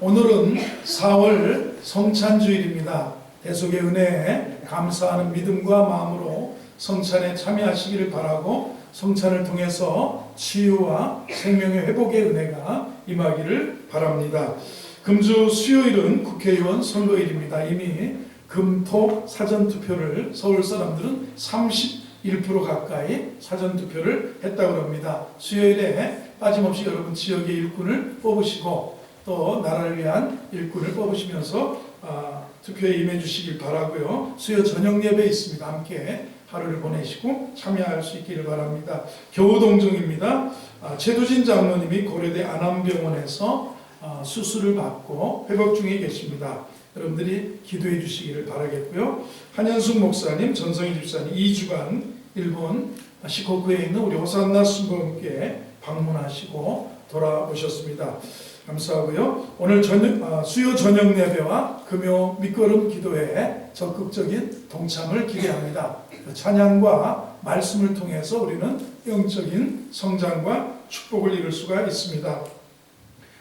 오늘은 4월 성찬주일입니다. 대속의 은혜에 감사하는 믿음과 마음으로 성찬에 참여하시기를 바라고 성찬을 통해서 치유와 생명의 회복의 은혜가 임하기를 바랍니다. 금주 수요일은 국회의원 선거일입니다. 이미 금토 사전투표를 서울 사람들은 31% 가까이 사전투표를 했다고 합니다. 수요일에 빠짐없이 여러분 지역의 일꾼을 뽑으시고 또 나라를 위한 일꾼을 뽑으시면서 투표에 임해 주시길 바라고요. 수요 저녁 예배 있습니다. 함께 하루를 보내시고 참여할 수 있기를 바랍니다. 교우동정입니다. 최두진 장로님이 고려대 안암병원에서 수술을 받고 회복 중에 계십니다. 여러분들이 기도해 주시기를 바라겠고요. 한현숙 목사님, 전성희 집사님 2주간 일본 시코쿠에 있는 우리 호산나 순복음교회 방문하시고 돌아오셨습니다. 감사하고요. 오늘 수요 저녁 예배와 금요 밑거름 기도회에 적극적인 동참을 기대합니다. 찬양과 말씀을 통해서 우리는 영적인 성장과 축복을 이룰 수가 있습니다.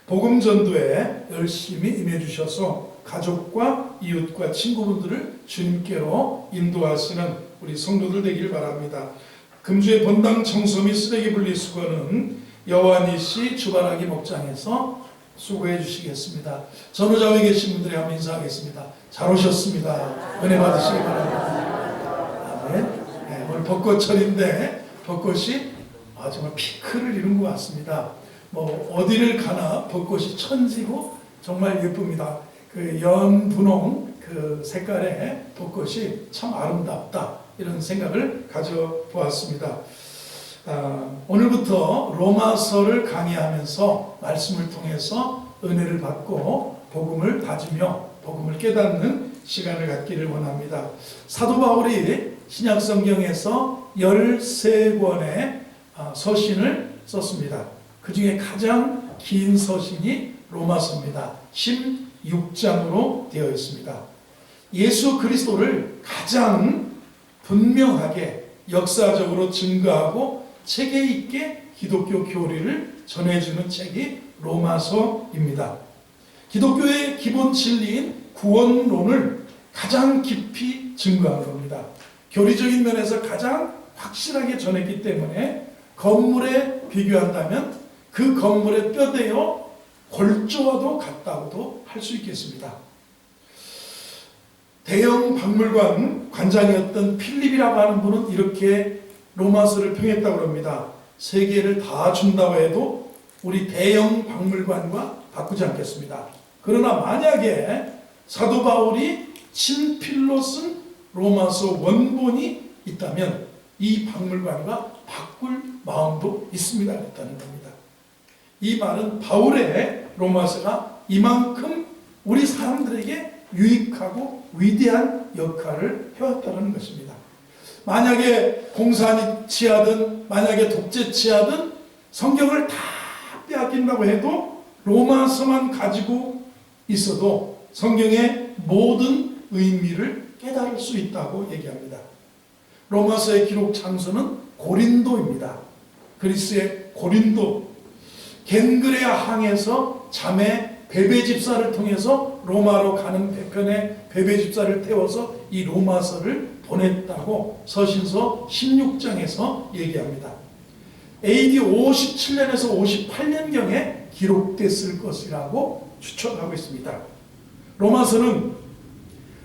복음 전도에 열심히 임해 주셔서 가족과 이웃과 친구분들을 주님께로 인도하시는 우리 성도들 되기를 바랍니다. 금주의 본당 청소 및 쓰레기 분리수거는 여완희 씨 주바라기 목장에서 수고해 주시겠습니다. 전후좌우에 계신 분들이 한번 인사하겠습니다. 잘 오셨습니다. 은혜 받으시기 바랍니다. 아멘. 네, 오늘 벚꽃철인데 벚꽃이 정말 피크를 이룬 것 같습니다. 어디를 가나 벚꽃이 천지고 정말 예쁩니다. 그 연분홍 그 색깔의 벚꽃이 참 아름답다 이런 생각을 가져보았습니다. 오늘부터 로마서를 강의하면서 말씀을 통해서 은혜를 받고 복음을 다지며 복음을 깨닫는 시간을 갖기를 원합니다. 사도 바울이 신약성경에서 13권의 서신을 썼습니다. 그 중에 가장 긴 서신이 로마서입니다. 16장으로 되어 있습니다. 예수 그리스도를 가장 분명하게 역사적으로 증거하고 체계 있게 기독교 교리를 전해주는 책이 로마서입니다. 기독교의 기본 진리인 구원론을 가장 깊이 증거한 겁니다. 교리적인 면에서 가장 확실하게 전했기 때문에 건물에 비교한다면 그 건물의 뼈대요 골조와도 같다고도 할 수 있겠습니다. 대형 박물관 관장이었던 필립이라고 하는 분은 이렇게 로마서를 평했다고 합니다. 세계를 다 준다고 해도 우리 대형 박물관과 바꾸지 않겠습니다. 그러나 만약에 사도 바울이 친필로 쓴 로마서 원본이 있다면 이 박물관과 바꿀 마음도 있습니다. 그랬다는 겁니다. 이 말은 바울의 로마서가 이만큼 우리 사람들에게 유익하고 위대한 역할을 해왔다는 것입니다. 만약에 공산이 취하든 만약에 독재 취하든 성경을 다 빼앗긴다고 해도 로마서만 가지고 있어도 성경의 모든 의미를 깨달을 수 있다고 얘기합니다. 로마서의 기록 장소는 고린도입니다. 그리스의 고린도. 겐그레아 항에서 자매 베베 집사를 통해서 로마로 가는 배편에 베베 집사를 태워서 이 로마서를 보냈다고 서신서 16장에서 얘기합니다. AD 57년에서 58년경에 기록됐을 것이라고 추측하고 있습니다. 로마서는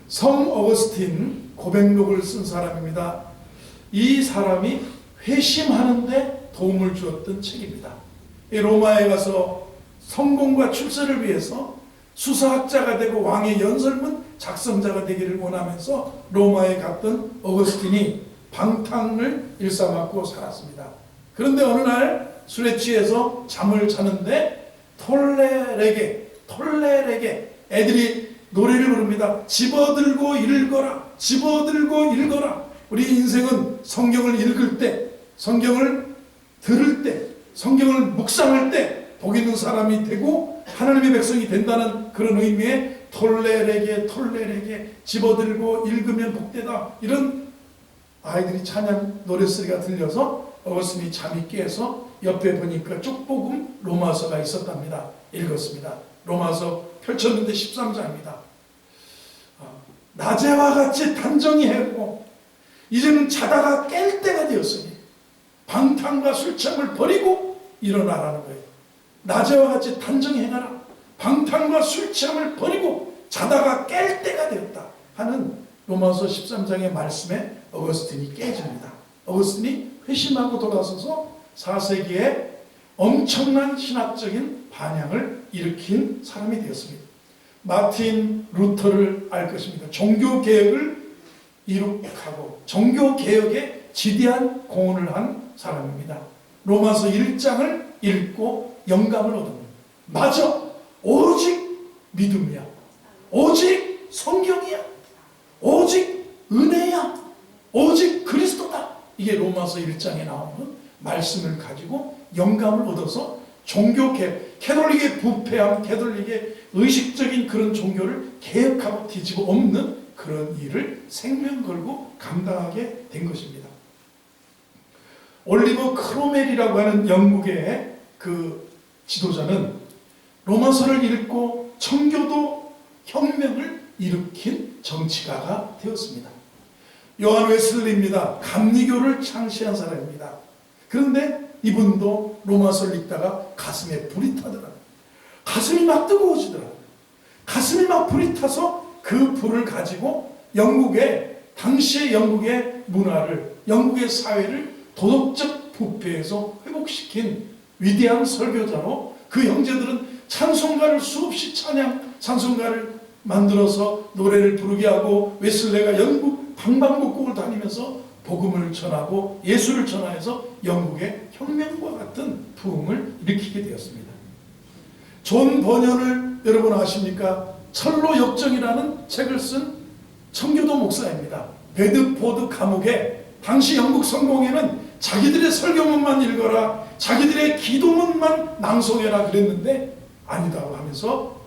성 어거스틴 고백록을 쓴 사람입니다. 이 사람이 회심하는데 도움을 주었던 책입니다. 이 로마에 가서 성공과 출세를 위해서 수사학자가 되고 왕의 연설문 작성자가 되기를 원하면서 로마에 갔던 어거스틴이 방탕을 일삼았고 살았습니다. 그런데 어느 날 술에 취해서 잠을 자는데 톨레레게 애들이 노래를 부릅니다. 집어들고 읽어라. 집어들고 읽어라. 우리 인생은 성경을 읽을 때, 성경을 들을 때, 성경을 묵상할 때 복 있는 사람이 되고 하나님의 백성이 된다는 그런 의미의 톨레레게 집어들고 읽으면 복되다. 이런 아이들이 찬양 노랫소리가 들려서 어거스틴이 잠이 깨서 옆에 보니까 쪽복음 로마서가 있었답니다. 읽었습니다. 로마서 펼쳤는데 13장입니다. 낮에와 같이 단정히 하고 이제는 자다가 깰 때가 되었으니 방탕과 술취함을 버리고 일어나라는 거예요. 낮에와 같이 단정히 행하라. 방탕과 술취함을 버리고 자다가 깰 때가 되었다 하는 로마서 13장의 말씀에 어거스틴이 깨집니다. 어거스틴이 회심하고 돌아서서 4세기에 엄청난 신학적인 반향을 일으킨 사람이 되었습니다. 마틴 루터를 알 것입니다. 종교개혁을 이룩하고 종교개혁에 지대한 공헌을 한 사람입니다. 로마서 1장을 읽고 영감을 얻습니다. 맞아! 오직 믿음이야. 오직 성경이야. 오직 은혜야. 오직 그리스도다. 이게 로마서 1장에 나오는 말씀을 가지고 영감을 얻어서 종교개혁, 캐톨릭의 부패함, 캐톨릭의 의식적인 그런 종교를 개혁하고 뒤집어 엎는 그런 일을 생명 걸고 감당하게 된 것입니다. 올리버 크로멜이라고 하는 영국의 그 지도자는 로마서를 읽고 청교도 혁명을 일으킨 정치가가 되었습니다. 요한 웨슬리입니다. 감리교를 창시한 사람입니다. 그런데 이분도 로마서를 읽다가 가슴에 불이 타더라고요. 가슴이 막 뜨거워지더라고요. 가슴이 막 불이 타서 그 불을 가지고 당시의 영국의 문화를, 영국의 사회를 도덕적 부패에서 회복시킨 위대한 설교자로 그 형제들은 찬송가를 수없이 찬송가를 만들어서 노래를 부르게 하고 웨슬레가 영국 방방곡곡을 다니면서 복음을 전하고 예수를 전하여서 영국의 혁명과 같은 부흥을 일으키게 되었습니다. 존 버년을 여러분 아십니까? 철로 역정이라는 책을 쓴 청교도 목사입니다. 베드포드 감옥에 당시 영국 성공회는 자기들의 설교문만 읽어라, 자기들의 기도문만 낭송해라 그랬는데 아니다고 하면서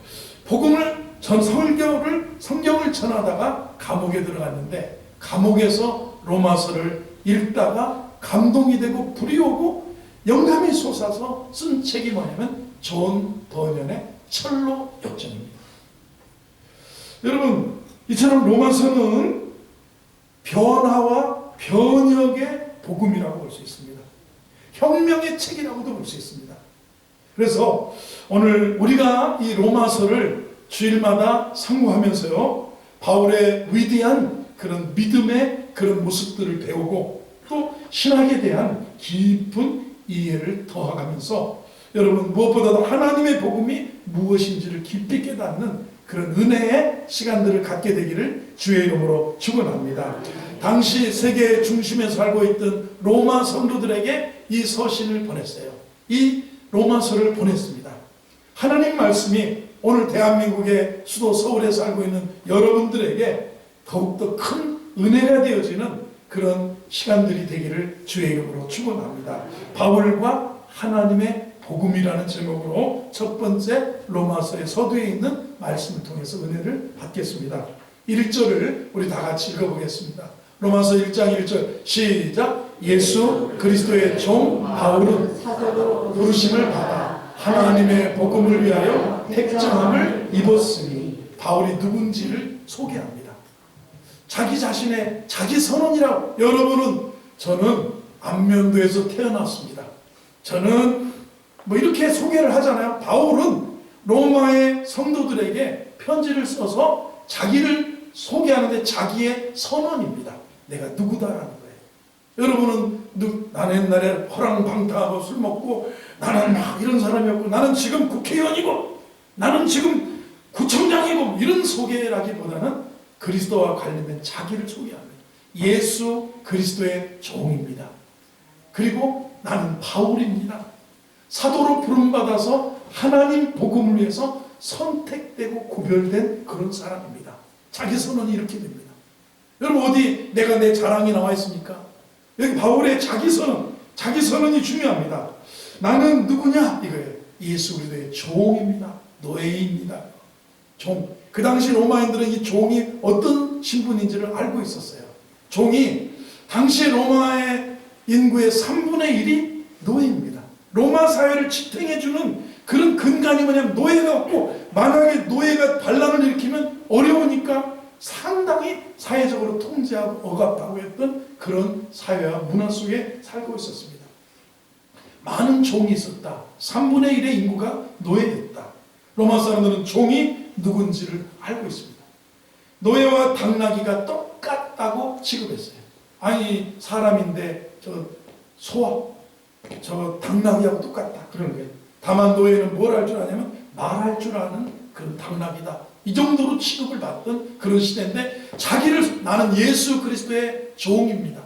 성경을 전하다가 감옥에 들어갔는데 감옥에서 로마서를 읽다가 감동이 되고 불이 오고 영감이 솟아서 쓴 책이 뭐냐면 존 버년의 철로 역정입니다. 여러분, 이처럼 로마서는 변화와 변혁의 복음이라고 볼 수 있습니다. 혁명의 책이라고도 볼 수 있습니다. 그래서 오늘 우리가 이 로마서를 주일마다 상고하면서요, 바울의 위대한 그런 믿음의 그런 모습들을 배우고 또 신학에 대한 깊은 이해를 더하면서 여러분 무엇보다도 하나님의 복음이 무엇인지를 깊이 깨닫는 그런 은혜의 시간들을 갖게 되기를 주의 이름으로 축원합니다. 당시 세계 중심에 살고 있던 로마 성도들에게 이 서신을 보냈어요. 이 로마서를 보냈습니다. 하나님 말씀이 오늘 대한민국의 수도 서울에 살고 있는 여러분들에게 더욱더 큰 은혜가 되어지는 그런 시간들이 되기를 주의 이름으로 축원합니다. 바울과 하나님의 복음이라는 제목으로 첫 번째 로마서의 서두에 있는 말씀을 통해서 은혜를 받겠습니다. 1절을 우리 다 같이 읽어보겠습니다. 로마서 1장 1절 시작. 예수 그리스도의 종 바울은 부르심을 받아 하나님의 복음을 위하여 택정함을 입었으니, 바울이 누군지를 소개합니다. 자기 자신의 자기 선언이라고. 여러분은 저는 안면도에서 태어났습니다. 저는 이렇게 소개를 하잖아요. 바울은 로마의 성도들에게 편지를 써서 자기를 소개하는데 자기의 선언입니다. 내가 누구다라는 거예요. 여러분은 나는 옛날에 호랑방탕하고 술 먹고 나는 막 이런 사람이었고 나는 지금 국회의원이고 나는 지금 구청장이고 이런 소개라기보다는 그리스도와 관련된 자기를 소개합니다. 예수 그리스도의 종입니다. 그리고 나는 바울입니다. 사도로 부름받아서 하나님 복음을 위해서 선택되고 구별된 그런 사람입니다. 자기 선언이 이렇게 됩니다. 여러분 어디 내가 내 자랑이 나와 있습니까? 여기 바울의 자기 선언이 중요합니다. 나는 누구냐 이거예요. 예수 그리스도의 종입니다. 노예입니다. 종. 그 당시 로마인들은 이 종이 어떤 신분인지를 알고 있었어요. 종이 당시 로마의 인구의 3분의 1이 노예입니다. 로마 사회를 지탱해주는 그런 근간이 뭐냐면 노예가 없고, 만약에 노예가 반란을 일으키면 어려우니까 상당히 사회적으로 통제하고 억압하고 했던 그런 사회와 문화 속에 살고 있었습니다. 많은 종이 있었다. 3분의 1의 인구가 노예였다. 로마 사람들은 종이 누군지를 알고 있습니다. 노예와 당나귀가 똑같다고 취급했어요. 아니, 사람인데 저 소와 저 당나귀하고 똑같다, 그런 거예요. 다만 노예는 뭘 할 줄 아냐면 말할 줄 아는 그런 당나귀다, 이 정도로 취급을 받던 그런 시대인데, 자기를 나는 예수 그리스도의 종입니다,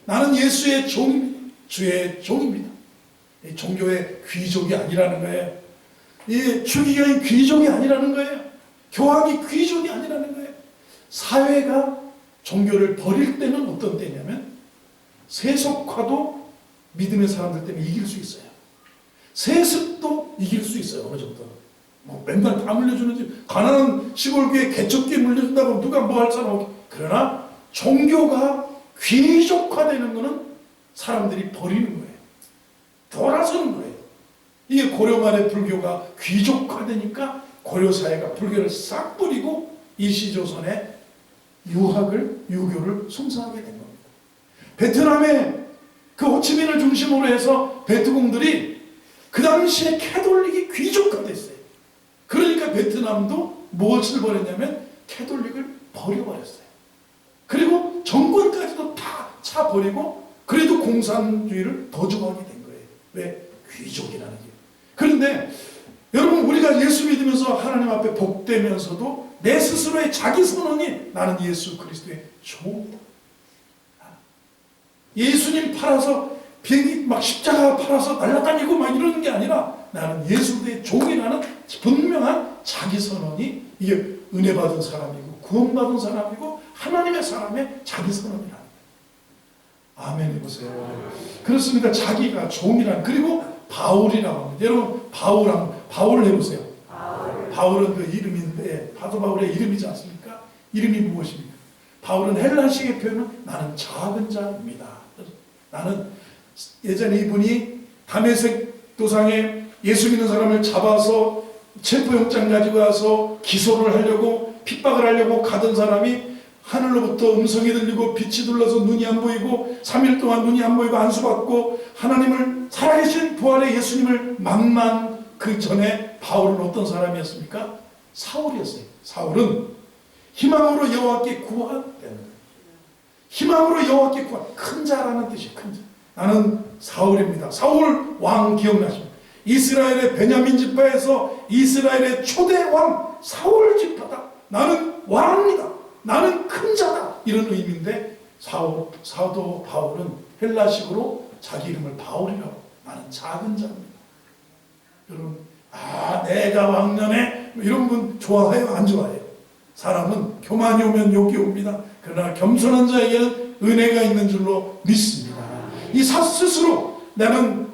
나는 예수의 종입니다, 주의 종입니다. 이 종교의 귀족이 아니라는 거예요. 이 추기경이 귀족이 아니라는 거예요. 교황이 귀족이 아니라는 거예요. 사회가 종교를 버릴 때는 어떤 때냐면, 세속화도 믿음의 사람들 때문에 이길 수 있어요. 세습도 이길 수 있어요. 어느 정도는. 뭐 맨날 다 물려주는지, 가난한 시골교회 개척교회 물려준다고 누가 뭐 할 사람 없고. 그러나 종교가 귀족화되는 것은 사람들이 버리는 거예요. 돌아서는 거예요. 이게 고려 말에 불교가 귀족화되니까 고려사회가 불교를 싹 뿌리고 일시조선에 유교를 숭상하게 된 겁니다. 베트남에 그 호치민을 중심으로 해서 베트공들이 그 당시에 캐톨릭이 귀족화됐어요. 그러니까 베트남도 무엇을 버렸냐면 캐톨릭을 버려버렸어요. 그리고 정권까지도 다 차버리고, 그래도 공산주의를 더 좋아하게 된 거예요. 왜? 귀족이라는 게. 그런데 여러분, 우리가 예수 믿으면서 하나님 앞에 복되면서도 내 스스로의 자기 선언이 나는 예수 그리스도의 종이다. 예수님 팔아서 비행기 막 십자가 팔아서 날아다니고 막 이러는 게 아니라, 나는 예수의 종이라는 분명한 자기 선언이, 이게 은혜 받은 사람이고 구원받은 사람이고 하나님의 사람의 자기 선언이라는 거예요. 아멘 해보세요. 그렇습니다. 자기가 종이란. 그리고 바울이라고 합니다. 여러분, 바울 해보세요. 바울은 그 이름인데, 사도 바울의 이름이지 않습니까? 이름이 무엇입니까? 바울은 헬라식의 표현은 나는 작은 자입니다. 나는, 예전에 이분이 다메섹 도상에 예수 믿는 사람을 잡아서 체포영장 가지고 와서 기소를 하려고, 핍박을 하려고 가던 사람이 하늘로부터 음성이 들리고 빛이 둘러서 눈이 안 보이고 3일 동안 눈이 안 보이고 안수받고 하나님을, 살아계신 부활의 예수님을 만난 그 전에 바울은 어떤 사람이었습니까? 사울이었어요. 사울은 희망으로 여호와께 구하되는 거예요. 희망으로 여호와께 구하, 큰 자라는 뜻이에요. 큰 자. 나는 사울입니다. 사울 왕 기억나십니까? 이스라엘의 베냐민 지파에서 이스라엘의 초대 왕 사울 지파다. 나는 왕입니다. 나는 큰 자다. 이런 의미인데, 사도 바울은 헬라식으로 자기 이름을 바울이라고, 나는 작은 자입니다. 여러분, 내가 왕년에 이런 분 좋아해요? 안 좋아해요? 사람은 교만이 오면 욕이 옵니다. 그러나 겸손한 자에게는 은혜가 있는 줄로 믿습니다. 이 스스로 나는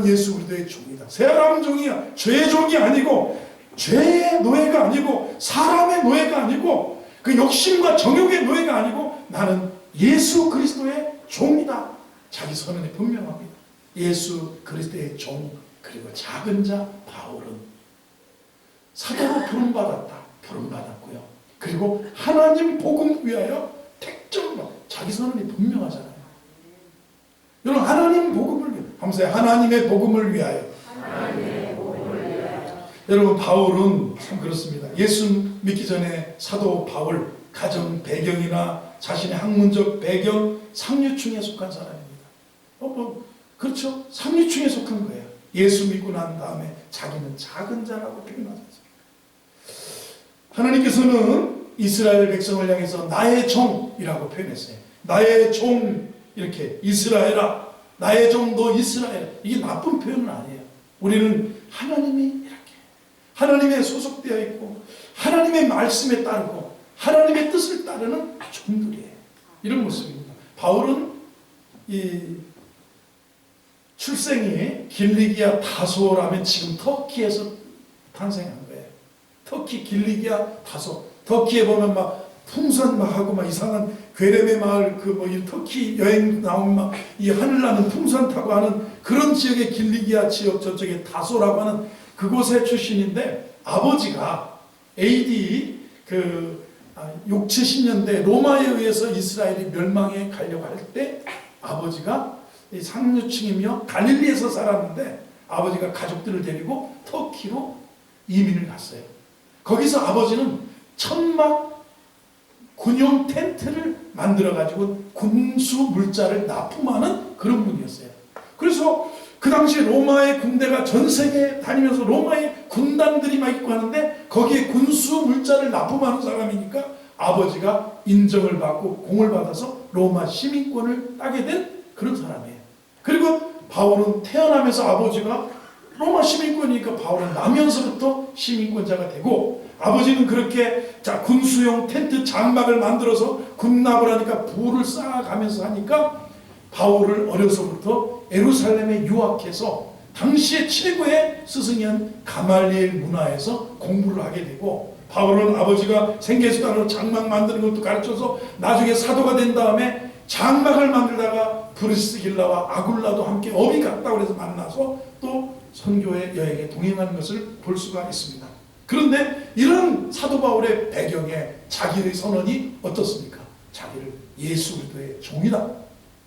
예수 그리스도의 종이다. 사람 종이야. 죄의 종이 아니고, 죄의 노예가 아니고, 사람의 노예가 아니고, 그 욕심과 정욕의 노예가 아니고, 나는 예수 그리스도의 종이다. 자기 선언이 분명합니다. 예수 그리스도의 종, 그리고 작은 자 바울은 사도로 부름받았고요. 그리고 하나님 복음 위하여 택정받, 자기 선언이 분명하잖아요. 여러분, 하나님 복음을 위하여, 하나님의 복음을 위하여. 여러분, 바울은 참 그렇습니다. 예수 믿기 전에 사도 바울, 가정 배경이나 자신의 학문적 배경, 상류층에 속한 사람입니다. 그렇죠? 상류층에 속한 거예요. 예수 믿고 난 다음에 자기는 작은 자라고 표현하지 않습니까? 하나님께서는 이스라엘 백성을 향해서 나의 종이라고 표현했어요. 나의 종, 이렇게, 이스라엘아, 나의 종 너 이스라엘. 이게 나쁜 표현은 아니에요. 우리는 하나님이 이렇게 하나님에 소속되어 있고 하나님의 말씀에 따르고 하나님의 뜻을 따르는 종들이에요. 이런 모습입니다. 바울은 이 출생이 길리기아 다소라면 지금 터키에서 탄생한 거예요. 터키 길리기아 다소. 터키에 보면 막 풍선 막 하고 막 이상한 괴레메 마을 이 터키 여행 나오면 막 이 하늘 나는 풍선 타고 하는 그런 지역의 길리기아 지역, 저쪽에 다소라고 하는 그곳의 출신인데 아버지가 AD 6, 70년대 로마에 의해서 이스라엘이 멸망에 가려고 할 때 아버지가 상류층이며 갈릴리에서 살았는데 아버지가 가족들을 데리고 터키로 이민을 갔어요. 거기서 아버지는 천막 군용 텐트를 만들어가지고 군수 물자를 납품하는 그런 분이었어요. 그래서 그 당시에 로마의 군대가 전 세계에 다니면서 로마의 군단들이 막 있고 하는데 거기에 군수 물자를 납품하는 사람이니까 아버지가 인정을 받고 공을 받아서 로마 시민권을 따게 된 그런 사람이에요. 그리고 바울은 태어나면서 아버지가 로마 시민권이니까 바울은 나면서부터 시민권자가 되고 아버지는 그렇게 군수용 텐트 장막을 만들어서 군납을 하니까 부를 쌓아가면서 하니까 바울을 어려서부터 예루살렘에 유학해서 당시의 최고의 스승이었던 가말리엘 문화에서 공부를 하게 되고 바울은 아버지가 생계수단으로 장막 만드는 것도 가르쳐서 나중에 사도가 된 다음에 장막을 만들다가 브리스길라와 아굴라도 함께 업이 같다고 해서 만나서 또 선교의 여행에 동행하는 것을 볼 수가 있습니다. 그런데 이런 사도 바울의 배경에 자기의 선언이 어떻습니까? 자기를 예수 그리스도의 종이다.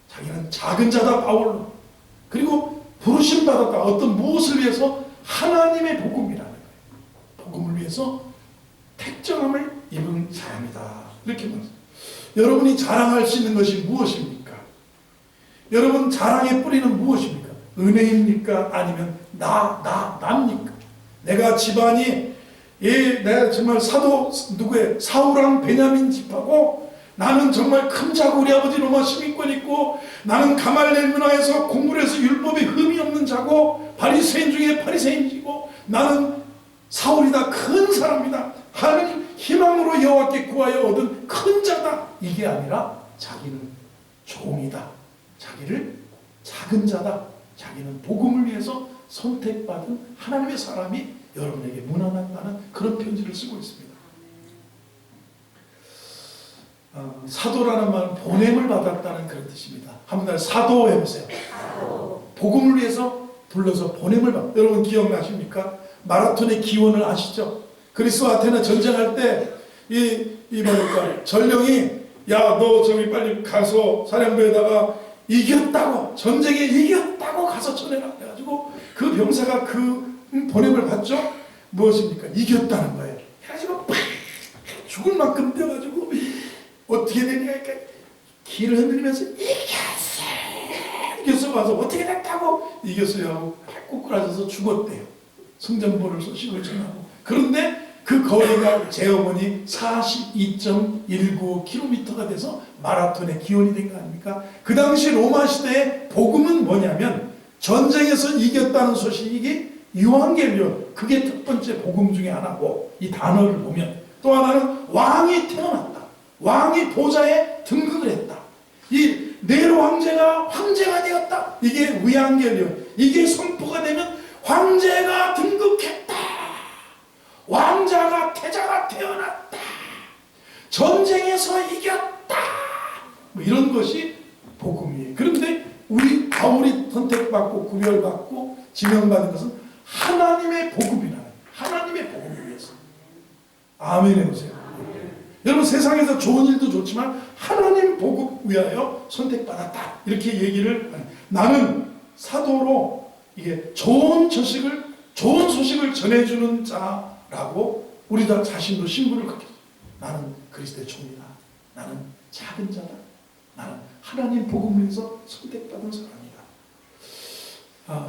자기는 작은 자다 바울로. 그리고 부르심 받았다. 어떤 무엇을 위해서? 하나님의 복음이라는 거예요. 복음을 위해서 택정함을 입은 사람이다. 이렇게 말합니다. 여러분이 자랑할 수 있는 것이 무엇입니까? 여러분 자랑의 뿌리는 무엇입니까? 은혜입니까? 아니면 납니까? 내가 집안이 내가 정말 사도 누구의 사울왕 베냐민 집하고 나는 정말 큰 자고 우리 아버지 로마 시민권 있고 나는 가말리엘 문화에서 공부를 해서 율법에 흠이 없는 자고 바리새인 중에 바리새인이고 나는 사울이다. 큰 사람이다. 하나님 희망으로 여호와께 구하여 얻은 큰 자다. 이게 아니라 자기는 종이다. 자기를 작은 자다. 자기는 복음을 위해서 선택받은 하나님의 사람이 여러분에게 무난하다는 그런 편지를 쓰고 있습니다. 사도라는 말은 보냄을 받았다는 그런 뜻입니다. 한번 사도 해보세요. 복음을 위해서 불러서 보냄을 받. 여러분 기억나십니까? 마라톤의 기원을 아시죠? 그리스 아테네 전쟁할 때 전령이 야 너 저기 빨리 가서 사령부에다가 이겼다고 전쟁에 이겼다고 가서 전해라 해가지고 그 병사가 그 보냄을 받죠. 무엇입니까? 이겼다는 거예요. 해가지고 죽을 만큼 뛰어가지고 어떻게 되냐 그러니까 길을 흔들면서 이겼어 와서 어떻게 됐다고 이겼어요 하고 꼬꾸라져서 죽었대요. 승전보를 소식을 전하고. 그런데 그 거리가 재어보니 42.19km가 돼서 마라톤의 기원이 된 거 아닙니까? 그 당시 로마 시대의 복음은 뭐냐면 전쟁에서 이겼다는 소식이 유앙겔리온, 그게 첫 번째 복음 중에 하나고 이 단어를 보면 또 하나는 왕이 태어났다. 왕이 보좌에 등극을 했다. 이 네로 황제가 황제가 되었다. 이게 위앙겔리온. 이게 선포가 되면 황제가 등극했다. 왕자가 태자가 태어났다. 전쟁에서 이겼다. 뭐 이런 것이 복음이에요. 그런데 우리 바울이 선택받고 구별받고 지명받은 것은 하나님의 복음이라는 하나님의 복음을 위해서. 아멘 해보세요. 여러분 세상에서 좋은 일도 좋지만 하나님 복음 위하여 선택받았다. 이렇게 얘기를 나는 사도로 이게 좋은 소식을 전해주는 자라고 우리 다 자신도 신분을 갖게. 나는 그리스도의 종이다. 나는 작은 자다. 나는 하나님 복음을 위해서 선택받은 사람이다.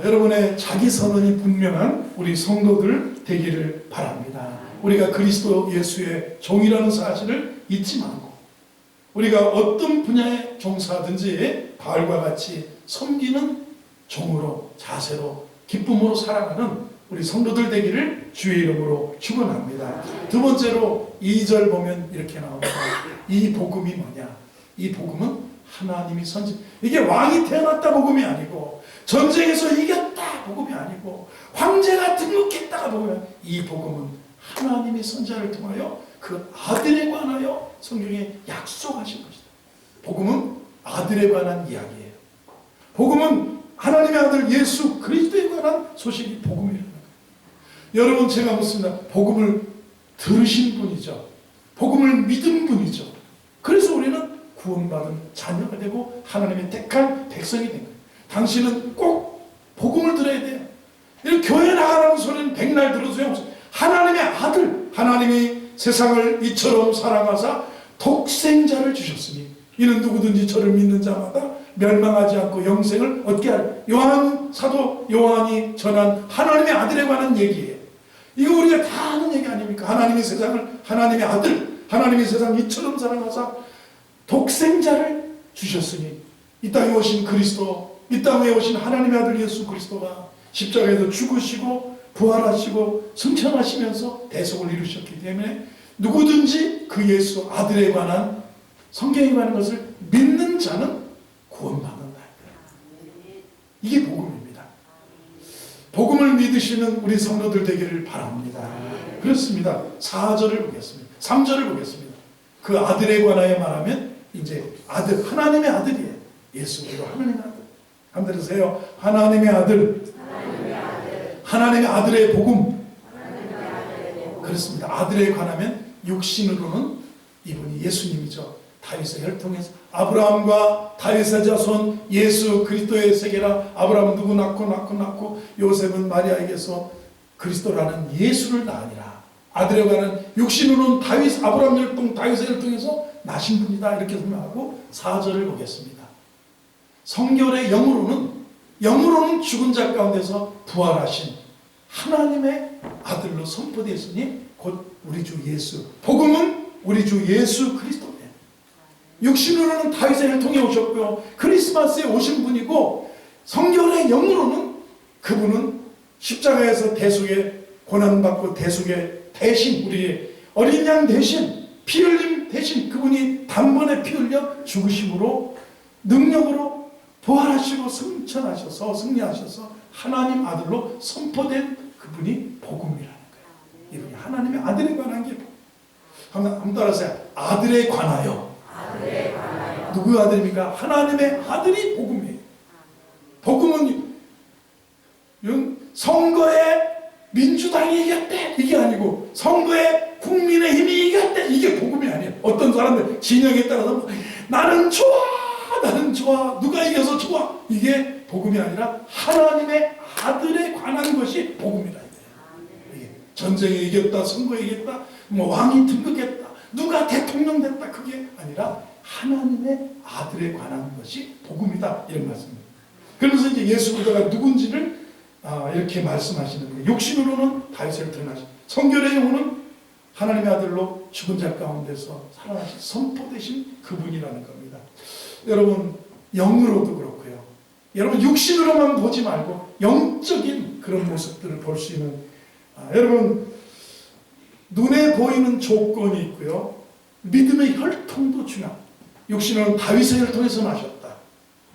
여러분의 자기 선언이 분명한 우리 성도들 되기를 바랍니다. 우리가 그리스도 예수의 종이라는 사실을 잊지 말고 우리가 어떤 분야에 종사하든지 바울과 같이 섬기는 종으로 자세로 기쁨으로 살아가는 우리 성도들 되기를 주의 이름으로 축원합니다. 두 번째로 2절 보면 이렇게 나옵니다. 이 복음이 뭐냐? 이 복음은 하나님이 이게 왕이 태어났다 복음이 아니고 전쟁에서 이겼다 복음이 아니고 황제가 등극했다가 복음이 아니고 이 복음은 하나님의 선자를 통하여 그 아들에 관하여 성경에 약속하신 것이다. 복음은 아들에 관한 이야기예요. 복음은 하나님의 아들 예수 그리스도에 관한 소식이 복음이라는 거예요. 여러분 제가 묻습니다. 복음을 들으신 분이죠. 복음을 믿은 분이죠. 그래서 우리는 구원받은 자녀가 되고 하나님의 택한 백성이 된 거예요. 당신은 꼭 복음을 들어야 돼요. 이런 교회 나가라는 소리는 백날 들어도 소용없어요. 하나님의 아들, 하나님이 세상을 이처럼 사랑하사 독생자를 주셨으니 이는 누구든지 저를 믿는 자마다 멸망하지 않고 영생을 얻게 할, 사도 요한이 전한 하나님의 아들에 관한 얘기예요. 이거 우리가 다 아는 얘기 아닙니까? 하나님이 세상을, 하나님의 아들, 하나님이 세상을 이처럼 사랑하사 독생자를 주셨으니 이 땅에 오신 그리스도, 이 땅에 오신 하나님의 아들 예수 그리스도가 십자가에서 죽으시고 부활하시고 승천하시면서 대속을 이루셨기 때문에 누구든지 그 예수 아들에 관한 성경에 관한 것을 믿는 자는 구원받는다. 이게 복음입니다. 복음을 믿으시는 우리 성도들 되기를 바랍니다. 그렇습니다. 4절을 보겠습니다. 3절을 보겠습니다. 그 아들에 관하여 말하면 이제 아들, 하나님의 아들이에요. 예수 그리스도 하나님의 아들. 한번 들으세요. 하나님의 아들. 하나님의 아들의 복음. 그렇습니다. 아들에 관하면 육신으로는 이분이 예수님이죠. 다윗의 혈통에서 아브라함과 다윗의 자손 예수 그리스도의 세계라. 아브라함은 누구 낳고 요셉은 마리아에게서 그리스도라는 예수를 낳으니라. 아들에 관한 육신으로는 다윗, 아브라함 혈통, 다윗의 혈통에서 나신 분이다. 이렇게 설명하고 4절을 보겠습니다. 성결의 영으로는 죽은 자 가운데서 부활하신 하나님의 아들로 선포되었으니 곧 우리 주 예수. 복음은 우리 주 예수 그리스도예요. 육신으로는 다윗의 혈통에 오셨고요. 크리스마스에 오신 분이고 성결의 영으로는 그분은 십자가에서 대속의 고난받고 대속의 대신, 우리의 어린 양 대신, 피 흘림 대신 그분이 단번에 피 흘려 죽으심으로 능력으로 부활하시고 승천하셔서 승리하셔서 하나님 아들로 선포된 그분이 복음이라는 거예요. 이분이 하나님의 아들에 관한 게 복음. 한번 따라하세요. 아들에 관하여. 누구 아들입니까? 하나님의 아들이 복음이에요. 복음은 선거에 민주당이 이겼대 이게 아니고 선거에 국민의힘이 이겼대 이게 복음이 아니에요. 어떤 사람들 진영에 따라서 나는 좋아 누가 이겨서 좋아 이게 복음이 아니라 하나님의 아들에 관한 것이 복음이라. 전쟁에 이겼다, 선거에 이겼다, 왕이 등극했다, 누가 대통령 됐다, 그게 아니라 하나님의 아들에 관한 것이 복음이다, 이런 말씀입니다. 그러면서 이제 예수 그리스도가 누군지를 이렇게 말씀하시는 거예요. 육신으로는 다윗을 드러나신, 성결의 영혼은 하나님의 아들로 죽은 자 가운데서 살아나신 선포되신 그분이라는 겁니다. 여러분 영으로도 그렇고요. 여러분 육신으로만 보지 말고 영적인 그런 모습들을 볼 수 있는, 여러분 눈에 보이는 조건이 있고요. 믿음의 혈통도 중요합니다. 육신으로는 다윗의 혈통에서 나셨다.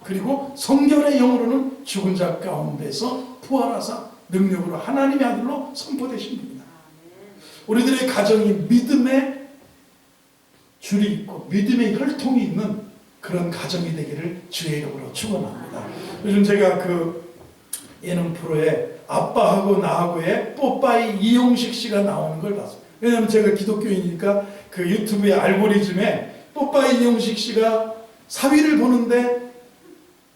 그리고 성결의 영으로는 죽은 자 가운데서 부활하사 능력으로 하나님의 아들로 선포되신 분이다. 우리들의 가정이 믿음의 줄이 있고 믿음의 혈통이 있는 그런 가정이 되기를 주의 이름으로 축원합니다. 요즘 제가 그 예능 프로에 아빠하고 나하고의 뽀빠이 이용식 씨가 나오는 걸 봤어요. 왜냐하면 제가 기독교인이니까 그 유튜브의 알고리즘에 뽀빠이 이용식 씨가 사위를 보는데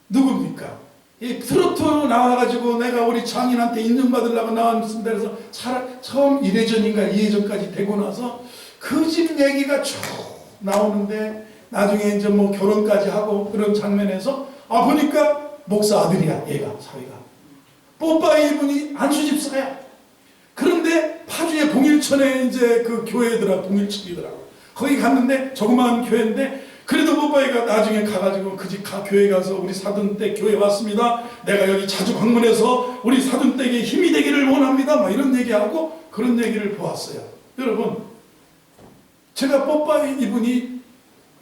누굽니까? 이 트로트로 나와가지고 내가 우리 장인한테 인정받으려고 나왔습니다. 그래서 처음 1회전인가 2회전까지 되고 나서 그 집 얘기가 쭉 나오는데 나중에 이제 뭐 결혼까지 하고 그런 장면에서 보니까 목사 아들이야. 얘가 사위가 뽀빠이 이분이 안수집사야. 그런데 파주의 봉일천에 이제 그 교회더라, 봉일천이더라고. 거기 갔는데 조그마한 교회인데 그래도 뽀빠이가 나중에 가가지고 그 집 교회 가서 우리 사돈댁 교회 왔습니다. 내가 여기 자주 방문해서 우리 사돈댁에 힘이 되기를 원합니다. 막 이런 얘기하고 그런 얘기를 보았어요. 여러분 제가 뽀빠이 이분이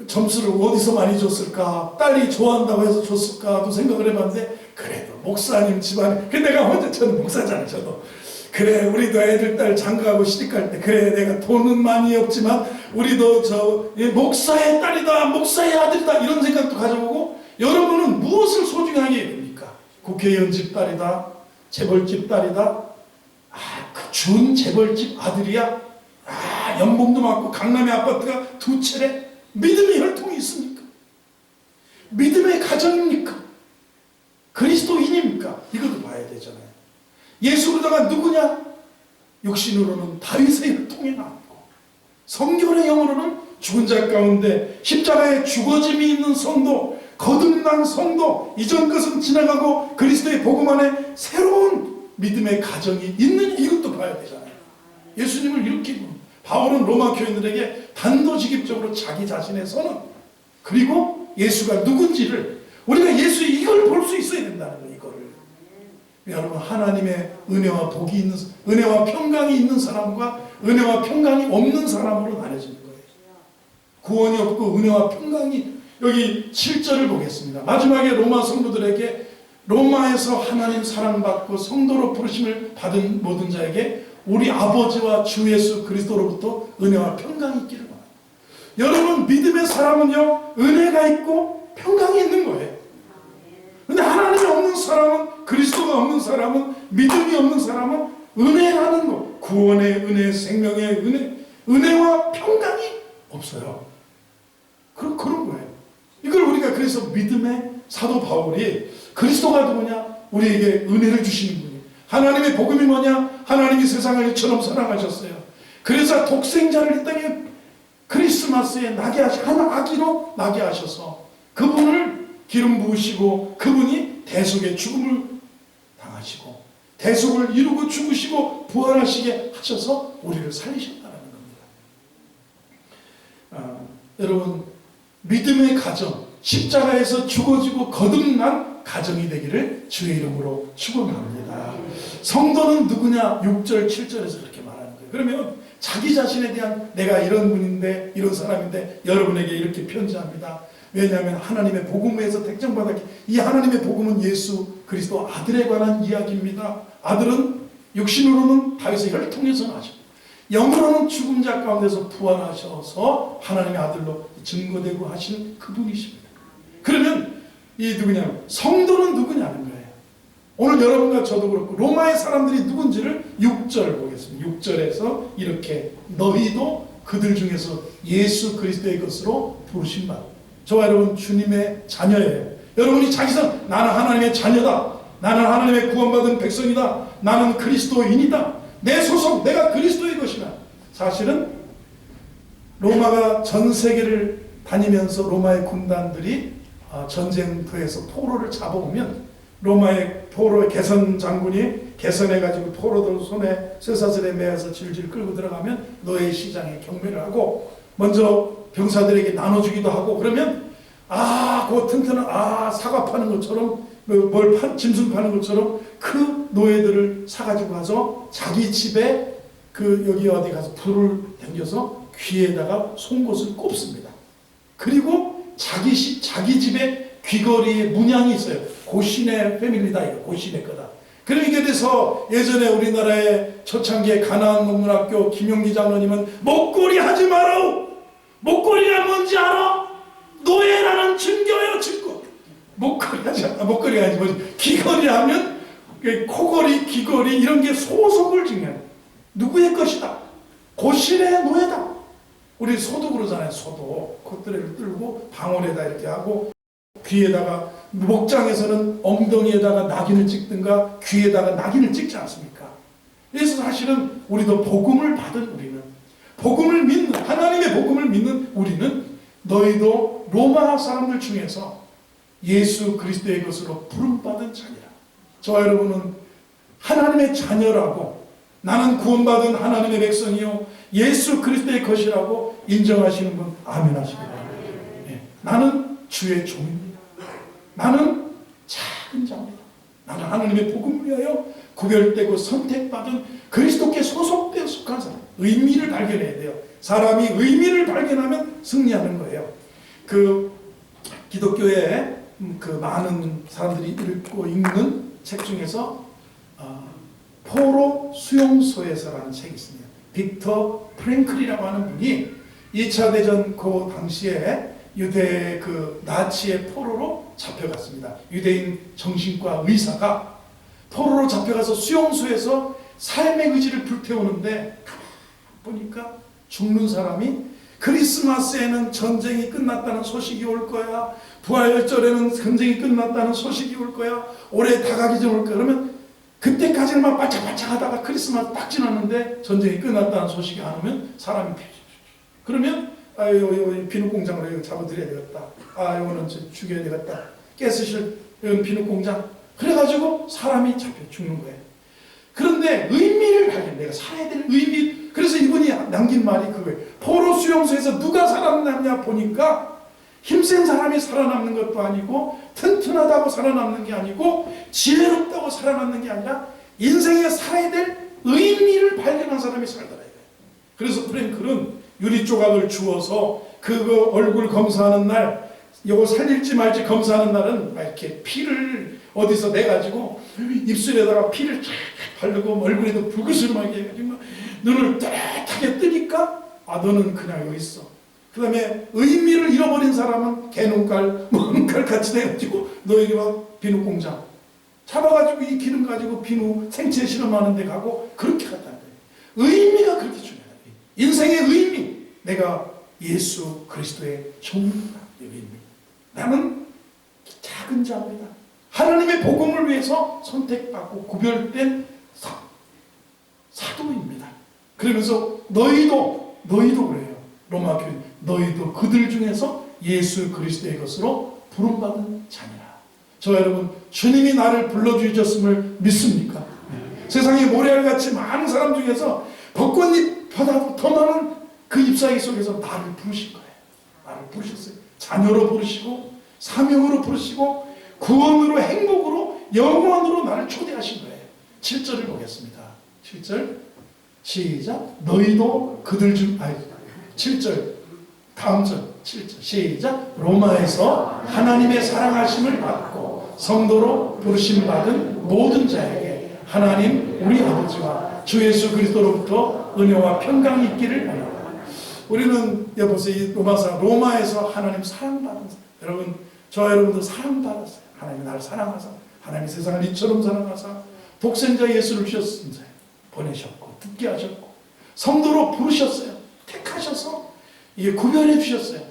점수를 어디서 많이 줬을까? 딸이 좋아한다고 해서 줬을까도 생각을 해봤는데 그래도 목사님 집안에 내가 혼자 저는 목사잖아요. 저도 그래 우리도 애들 딸 장가가고 시집갈 때 그래 내가 돈은 많이 없지만 우리도 저 목사의 딸이다 목사의 아들이다 이런 생각도 가져보고 여러분은 무엇을 소중하게 됩니까? 국회의원 집 딸이다 재벌집 딸이다 그 준 재벌집 아들이야. 연봉도 많고 강남의 아파트가 2채래. 믿음의 혈통이 있습니까? 믿음의 가정입니까? 그리스도인입니까? 이것도 봐야 되잖아요. 예수 그러다가 누구냐? 육신으로는 다윗의 혈통에 나왔고 성결의 영으로는 죽은 자 가운데 십자가에 죽어짐이 있는 성도, 거듭난 성도, 이전 것은 지나가고 그리스도의 복음 안에 새로운 믿음의 가정이 있는, 이것도 봐야 되잖아요. 예수님을 이렇게 바울은 로마 교인들에게 단도직입적으로 자기 자신의 선언, 그리고 예수가 누군지를 우리가 예수의 이걸 볼 수 있어야 된다는 거예요. 이거를. 여러분, 하나님의 은혜와 복이 있는, 은혜와 평강이 있는 사람과 은혜와 평강이 없는 사람으로 나눠지는 거예요. 구원이 없고 은혜와 평강이, 여기 7절을 보겠습니다. 마지막에 로마 성도들에게 로마에서 하나님 사랑받고 성도로 부르심을 받은 모든 자에게 우리 아버지와 주 예수 그리스도로부터 은혜와 평강이 있기를 바랍니다. 여러분, 믿음의 사람은요, 은혜가 있고 평강이 있는 거예요. 근데 하나님이 없는 사람은, 그리스도가 없는 사람은, 믿음이 없는 사람은 은혜라는 것, 구원의 은혜, 생명의 은혜, 은혜와 평강이 없어요. 그런 거예요. 이걸 우리가, 그래서 믿음의 사도 바울이 그리스도가 누구냐? 우리에게 은혜를 주시는 분이에요. 하나님의 복음이 뭐냐? 하나님이 세상을 이처럼 사랑하셨어요. 그래서 독생자를 이 땅에 크리스마스에 나게 한 아기로 나게 하셔서 그분을 기름 부으시고 그분이 대속의 죽음을 당하시고 대속을 이루고 죽으시고 부활하시게 하셔서 우리를 살리셨다는 겁니다. 여러분, 믿음의 가정, 십자가에서 죽어지고 거듭난 가정이 되기를 주의 이름으로 축원합니다. 성도는 누구냐? 6절 7절에서 그렇게 말하는 거예요. 그러면 자기 자신에 대한, 내가 이런 분인데 이런 사람인데 여러분에게 이렇게 편지합니다. 왜냐하면 하나님의 복음에서 택정받았기, 이 하나님의 복음은 예수 그리스도 아들에 관한 이야기입니다. 아들은 육신으로는 다윗의 혈통에서 나시고 영으로는 죽은 자 가운데서 부활하셔서 하나님의 아들로 증거되고 하신 그분이십니다. 그러면 이 누구냐면 성도는 누구냐는 거예요. 오늘 여러분과 저도 그렇고 로마의 사람들이 누군지를 6절 보겠습니다. 6절에서 이렇게 너희도 그들 중에서 예수 그리스도의 것으로 부르신 바, 저와 여러분 주님의 자녀예요. 여러분이 자기선 나는 하나님의 자녀다, 나는 하나님의 구원받은 백성이다, 나는 그리스도인이다, 내 소속 내가 그리스도의 것이다. 사실은 로마가 전 세계를 다니면서 로마의 군단들이 전쟁터에서 포로를 잡아오면 로마의 포로 개선 장군이 개선해가지고 포로들 손에 쇠사슬에 매어서 질질 끌고 들어가면 노예 시장에 경매를 하고 먼저 병사들에게 나눠주기도 하고, 그러면 그 튼튼한 사과 파는 것처럼 짐승 파는 것처럼 그 노예들을 사가지고 가서 자기 집에 여기 어디 가서 불을 당겨서 귀에다가 송곳을 꼽습니다. 그리고 자기 집에 귀걸이에 문양이 있어요. 고신의 패밀리다, 이거 고신의 거다. 그러니까 돼서 예전에 우리나라의 초창기의 가나안 농문학교 김용기 장로님은 목걸이 하지 마라. 목걸이가 뭔지 알아? 노예라는 증거예요, 증거. 목걸이 하지 않아. 목걸이가 아니지 뭐지. 귀걸이 하면 코걸이, 귀걸이 이런 게 소속을 증명해요. 누구의 것이다. 고신의 노예다. 우리 소도 그러잖아요. 소도 콧대를 들고 방울에다 이렇게 하고 귀에다가, 목장에서는 엉덩이에다가 낙인을 찍든가 귀에다가 낙인을 찍지 않습니까? 그래서 사실은 우리도 복음을 받은 우리는, 복음을 믿는, 하나님의 복음을 믿는 우리는 너희도 로마 사람들 중에서 예수 그리스도의 것으로 부름받은 자녀라. 저와 여러분은 하나님의 자녀라고, 나는 구원받은 하나님의 백성이요 예수 그리스도의 것이라고 인정하시는 분 아멘 하시기 바랍니다. 나는 주의 종입니다. 나는 작은 자입니다. 나는 하나님의 복음을 위하여 구별되고 선택받은 그리스도께 소속되어 속한 사람. 의미를 발견해야 돼요. 사람이 의미를 발견하면 승리하는 거예요. 기독교에 많은 사람들이 읽고 읽는 책 중에서 포로 수용소에서라는 책이 있습니다. 빅터 프랭클이라고 하는 분이 2차 대전 그 당시에 유대 나치의 포로로 잡혀갔습니다. 유대인 정신과 의사가 포로로 잡혀가서 수용소에서 삶의 의지를 불태우는데 보니까 죽는 사람이 크리스마스에는 전쟁이 끝났다는 소식이 올 거야. 부활절에는 전쟁이 끝났다는 소식이 올 거야. 올해 다 가기 전 올 거야. 그러면 그때까지는 막 바짝바짝 하다가 크리스마스 딱 지났는데 전쟁이 끝났다는 소식이 안 오면 사람이 그러면 아유 비누 공장으로 잡아드려야 되겠다. 아 이거는 죽여야 되겠다. 가스실 비누 공장. 그래가지고 사람이 잡혀 죽는 거예요. 그런데 의미를 발견. 내가 살아야 될 의미. 그래서 이분이 남긴 말이 그거예요. 포로 수용소에서 누가 살아남냐 보니까 힘센 사람이 살아남는 것도 아니고 튼튼하다고 살아남는 게 아니고 지혜롭다고 살아남는 게 아니라 인생에 살아야 될 의미를 발견한 사람이 살더라. 그래서 프랭클은 유리 조각을 주어서 그거 얼굴 검사하는 날 이거 살릴지 말지 검사하는 날은 이렇게 피를 어디서 내가지고 입술에다가 피를 쫙 바르고 얼굴에도 붉으스름하게 해가지고 눈을 따뜻하게 뜨니까 아 너는 그냥 여기 있어. 그 다음에 의미를 잃어버린 사람은 개눈깔 눈깔 같이 돼가지고 너 이리 와 비누 공장 잡아가지고 이 기름 가지고 비누 생체 실험하는 데 가고 그렇게 갔다는 거예요. 의미가 그렇게 중요해요. 인생의 의미. 내가 예수 그리스도의 종이다. 의미. 나는 작은 자입니다. 하나님의 복음을 위해서 선택받고 구별된 사도입니다. 그러면서 너희도 그래요. 로마 교회 너희도 그들 중에서 예수 그리스도의 것으로 부름받은 자니라. 저 여러분 주님이 나를 불러주셨음을 믿습니까? 세상에 모래알같이 많은 사람 중에서 벚꽃잎보다도 더 많은 그 잎사귀 속에서 나를 부르신 거예요. 나를 부르셨어요. 자녀로 부르시고 사명으로 부르시고 구원으로 행복으로 영원으로 나를 초대하신 거예요. 7절을 보겠습니다. 7절 시작. 너희도 그들 중 7절 다음 절 7절 시작. 로마에서 하나님의 사랑하심을 받고 성도로 부르심 받은 모든 자에게 하나님 우리 아버지와 주 예수 그리스도로부터 은혜와 평강이 있기를 원합니다. 우리는 여보세요 이 로마에서 하나님 사랑받은 여러분 저 여러분도 사랑받았어요. 하나님이 나를 사랑하사 하나님이 세상을 이처럼 사랑하사 독생자 예수를 주셨습니다. 보내셨고 듣게 하셨고 성도로 부르셨어요. 택하셔서 이게 구별해 주셨어요.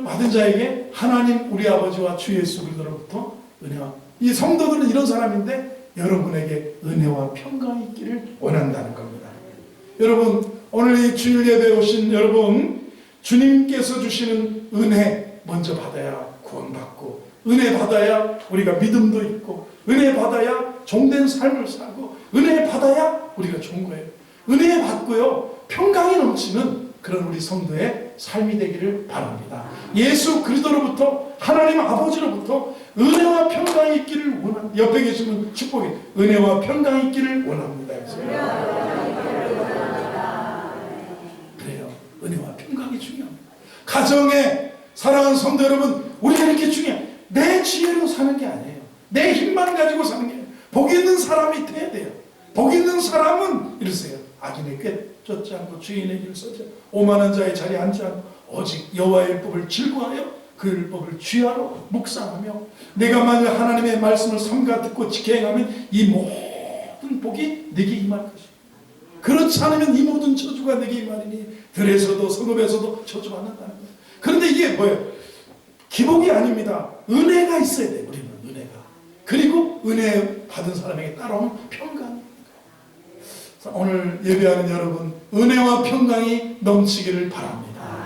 받은 자에게 하나님 우리 아버지와 주 예수 그리스도로부터 은혜와 이 성도들은 이런 사람인데 여러분에게 은혜와 평강이 있기를 원한다는 겁니다. 여러분 오늘 이 주일 예배에 오신 여러분 주님께서 주시는 은혜 먼저 받아야 구원받고 은혜 받아야 우리가 믿음도 있고 은혜 받아야 종된 삶을 살고 은혜 받아야 우리가 좋은 거예요. 은혜 받고요 평강이 넘치는 그런 우리 성도의 삶이 되기를 바랍니다. 예수 그리스도로부터 하나님 아버지로부터 은혜와 평강이 있기를 원합니다. 옆에 계시는 축복이 은혜와 평강이 있기를 원합니다. 그래요. 은혜와 평강이 중요합니다. 가정에 사랑하는 성도 여러분 우리가 이렇게 중요해요. 내 지혜로 사는 게 아니에요. 내 힘만 가지고 사는 게 아니에요. 복 있는 사람이 돼야 돼요. 복 있는 사람은 이러세요. 악인의 꾀 쫓지 않고 주인의 길 서지 오만한 자의 자리에 앉지 않고 오직 여호와의 율법을 즐거워하여 그 율법을 쥐하러 묵상하며 내가 만약 하나님의 말씀을 삼가 듣고 지켜 행하면 이 모든 복이 내게 임할 것이다. 그렇지 않으면 이 모든 저주가 내게 임하리니 들에서도 성읍에서도 저주받는다는 거예요. 그런데 이게 뭐예요? 기복이 아닙니다. 은혜가 있어야 돼요. 우리는 은혜가. 그리고 은혜 받은 사람에게 따라오는 평강. 오늘 예배하는 여러분 은혜와 평강이 넘치기를 바랍니다.